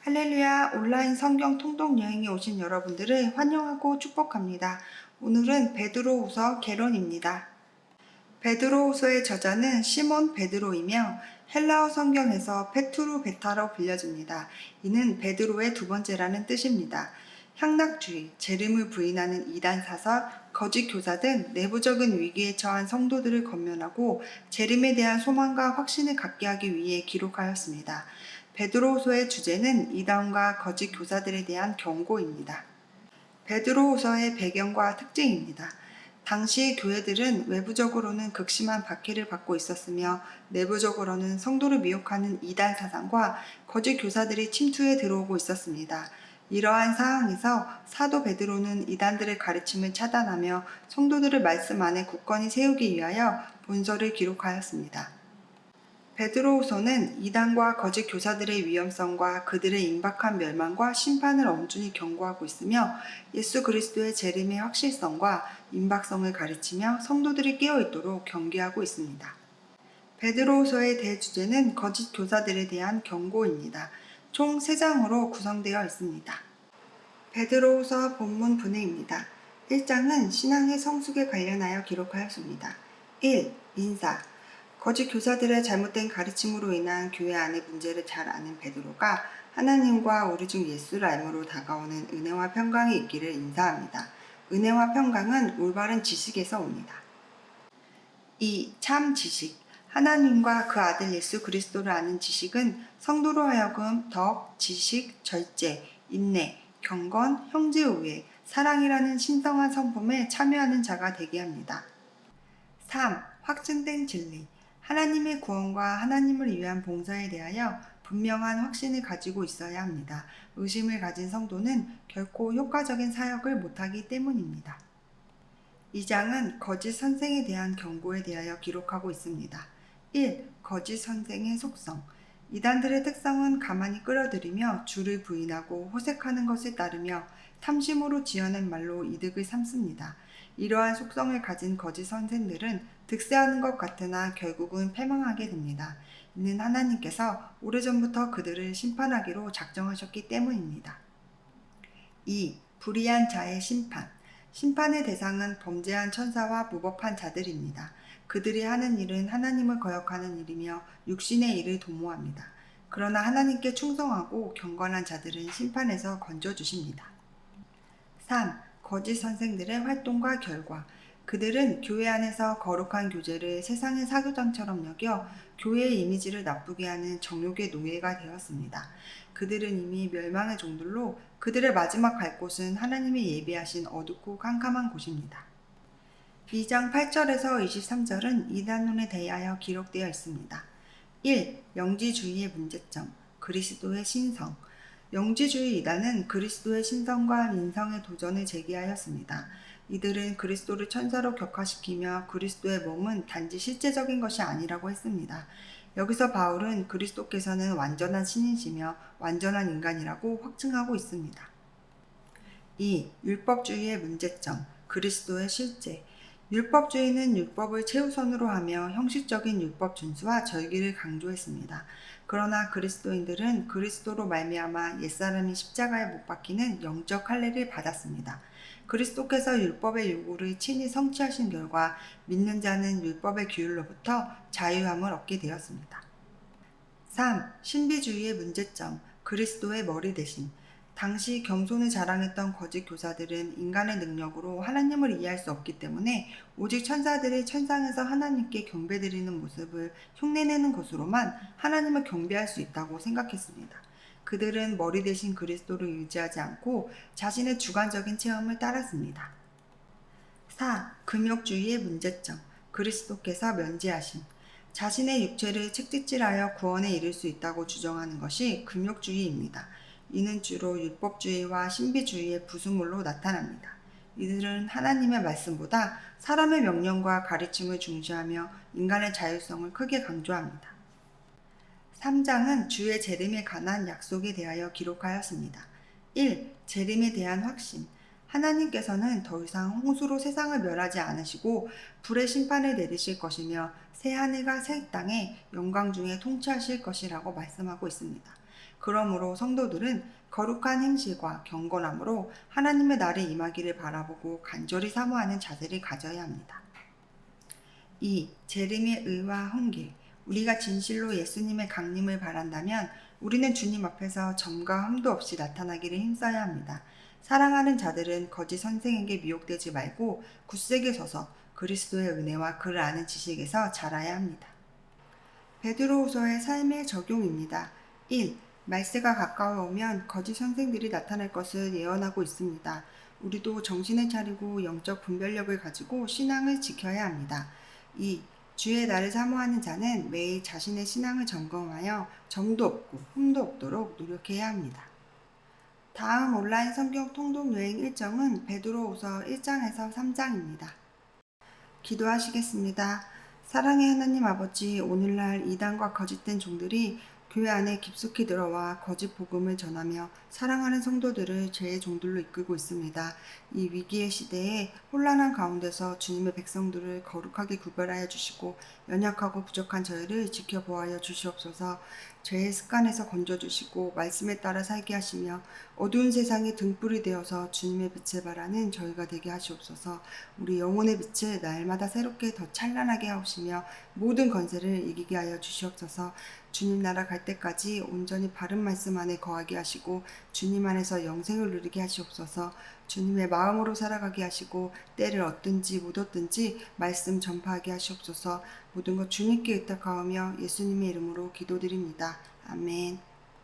할렐루야, 온라인 성경 통독 여행에 오신 여러분들을 환영하고 축복합니다. 오늘은 베드로후서 개론입니다. 베드로후서의 저자는 시몬 베드로이며 헬라어 성경에서 페투르 베타로 불려집니다. 이는 베드로의 두 번째라는 뜻입니다. 향락주의, 재림을 부인하는 이단 사설, 거짓 교사 등 내부적인 위기에 처한 성도들을 권면하고 재림에 대한 소망과 확신을 갖게 하기 위해 기록하였습니다. 베드로후서의 주제는 이단과 거짓 교사들에 대한 경고입니다. 베드로후서의 배경과 특징입니다. 당시 교회들은 외부적으로는 극심한 박해를 받고 있었으며 내부적으로는 성도를 미혹하는 이단 사상과 거짓 교사들이 침투해 들어오고 있었습니다. 이러한 상황에서 사도 베드로는 이단들의 가르침을 차단하며 성도들을 말씀 안에 굳건히 세우기 위하여 본서를 기록하였습니다. 베드로후서는 이단과 거짓 교사들의 위험성과 그들의 임박한 멸망과 심판을 엄중히 경고하고 있으며 예수 그리스도의 재림의 확실성과 임박성을 가르치며 성도들이 깨어있도록 경계하고 있습니다. 베드로후서의 대주제는 거짓 교사들에 대한 경고입니다. 총 3장으로 구성되어 있습니다. 베드로후서 본문 분해입니다. 1장은 신앙의 성숙에 관련하여 기록하였습니다. 1. 인사. 거짓 교사들의 잘못된 가르침으로 인한 교회 안의 문제를 잘 아는 베드로가 하나님과 우리 중 예수를 알므로 다가오는 은혜와 평강이 있기를 인사합니다. 은혜와 평강은 올바른 지식에서 옵니다. 2. 참 지식. 하나님과 그 아들 예수 그리스도를 아는 지식은 성도로 하여금 덕, 지식, 절제, 인내, 경건, 형제우애, 사랑이라는 신성한 성품에 참여하는 자가 되게 합니다. 3. 확증된 진리. 하나님의 구원과 하나님을 위한 봉사에 대하여 분명한 확신을 가지고 있어야 합니다. 의심을 가진 성도는 결코 효과적인 사역을 못하기 때문입니다. 2장은 거짓 선생에 대한 경고에 대하여 기록하고 있습니다. 1. 거짓 선생의 속성. 이단들의 특성은 가만히 끌어들이며 주를 부인하고 호색하는 것을 따르며 탐심으로 지어낸 말로 이득을 삼습니다. 이러한 속성을 가진 거짓 선생들은 득세하는 것 같으나 결국은 패망하게 됩니다. 이는 하나님께서 오래전부터 그들을 심판하기로 작정하셨기 때문입니다. 2. 불의한 자의 심판. 심판의 대상은 범죄한 천사와 무법한 자들입니다. 그들이 하는 일은 하나님을 거역하는 일이며 육신의 일을 도모합니다. 그러나 하나님께 충성하고 경건한 자들은 심판에서 건져주십니다. 3. 거짓 선생들의 활동과 결과. 그들은 교회 안에서 거룩한 교제를 세상의 사교장처럼 여겨 교회의 이미지를 나쁘게 하는 정욕의 노예가 되었습니다. 그들은 이미 멸망의 종들로 그들의 마지막 갈 곳은 하나님이 예비하신 어둡고 캄캄한 곳입니다. 2장 8절에서 23절은 이단론에 대하여 기록되어 있습니다. 1. 영지주의의 문제점. 그리스도의 신성. 영지주의 이단은 그리스도의 신성과 인성의 도전을 제기하였습니다. 이들은 그리스도를 천사로 격화시키며 그리스도의 몸은 단지 실제적인 것이 아니라고 했습니다. 여기서 바울은 그리스도께서는 완전한 신이시며 완전한 인간이라고 확증하고 있습니다. 2. 율법주의의 문제점. 그리스도의 실제. 율법주의는 율법을 최우선으로 하며 형식적인 율법 준수와 절기를 강조했습니다. 그러나 그리스도인들은 그리스도로 말미암아 옛사람이 십자가에 못 박히는 영적 할례를 받았습니다. 그리스도께서 율법의 요구를 친히 성취하신 결과 믿는 자는 율법의 규율로부터 자유함을 얻게 되었습니다. 3. 신비주의의 문제점. 그리스도의 머리 대신. 당시 겸손을 자랑했던 거짓 교사들은 인간의 능력으로 하나님을 이해할 수 없기 때문에 오직 천사들이 천상에서 하나님께 경배드리는 모습을 흉내내는 것으로만 하나님을 경배할 수 있다고 생각했습니다. 그들은 머리 대신 그리스도를 의지하지 않고 자신의 주관적인 체험을 따랐습니다. 4. 금욕주의의 문제점. 그리스도께서 면제하심. 자신의 육체를 채찍질하여 구원에 이를 수 있다고 주장하는 것이 금욕주의입니다. 이는 주로 율법주의와 신비주의의 부수물로 나타납니다. 이들은 하나님의 말씀보다 사람의 명령과 가르침을 중시하며 인간의 자율성을 크게 강조합니다. 3장은 주의 재림에 관한 약속에 대하여 기록하였습니다. 1. 재림에 대한 확신. 하나님께서는 더 이상 홍수로 세상을 멸하지 않으시고 불의 심판을 내리실 것이며 새 하늘과 새 땅에 영광 중에 통치하실 것이라고 말씀하고 있습니다. 그러므로 성도들은 거룩한 행실과 경건함으로 하나님의 날에 임하기를 바라보고 간절히 사모하는 자세를 가져야 합니다. 2. 재림의 의와 훈계. 우리가 진실로 예수님의 강림을 바란다면 우리는 주님 앞에서 점과 흠도 없이 나타나기를 힘써야 합니다. 사랑하는 자들은 거짓 선생에게 미혹되지 말고 굳세게 서서 그리스도의 은혜와 그를 아는 지식에서 자라야 합니다. 베드로후서의 삶의 적용입니다. 1. 말세가 가까워 오면 거짓 선생들이 나타날 것을 예언하고 있습니다. 우리도 정신을 차리고 영적 분별력을 가지고 신앙을 지켜야 합니다. 2. 주의 날을 사모하는 자는 매일 자신의 신앙을 점검하여 점도 없고 흠도 없도록 노력해야 합니다. 다음 온라인 성경 통독 여행 일정은 베드로후서 1장에서 3장입니다. 기도하시겠습니다. 사랑의 하나님 아버지, 오늘날 이단과 거짓된 종들이 교회 안에 깊숙이 들어와 거짓 복음을 전하며 사랑하는 성도들을 죄의 종들로 이끌고 있습니다. 이 위기의 시대에 혼란한 가운데서 주님의 백성들을 거룩하게 구별하여 주시고 연약하고 부족한 저희를 지켜보아여 주시옵소서. 죄의 습관에서 건져주시고 말씀에 따라 살게 하시며 어두운 세상의 등불이 되어서 주님의 빛을 발하는 저희가 되게 하시옵소서. 우리 영혼의 빛을 날마다 새롭게 더 찬란하게 하시며 모든 권세를 이기게 하여 주시옵소서. 주님 나라 갈 때까지 온전히 바른 말씀 안에 거하게 하시고 주님 안에서 영생을 누리게 하시옵소서. 주님의 마음으로 살아가게 하시고 때를 얻든지 못 얻든지 말씀 전파하게 하시옵소서. 모든 것 주님께 의탁하오며 예수님의 이름으로 기도드립니다. 아멘.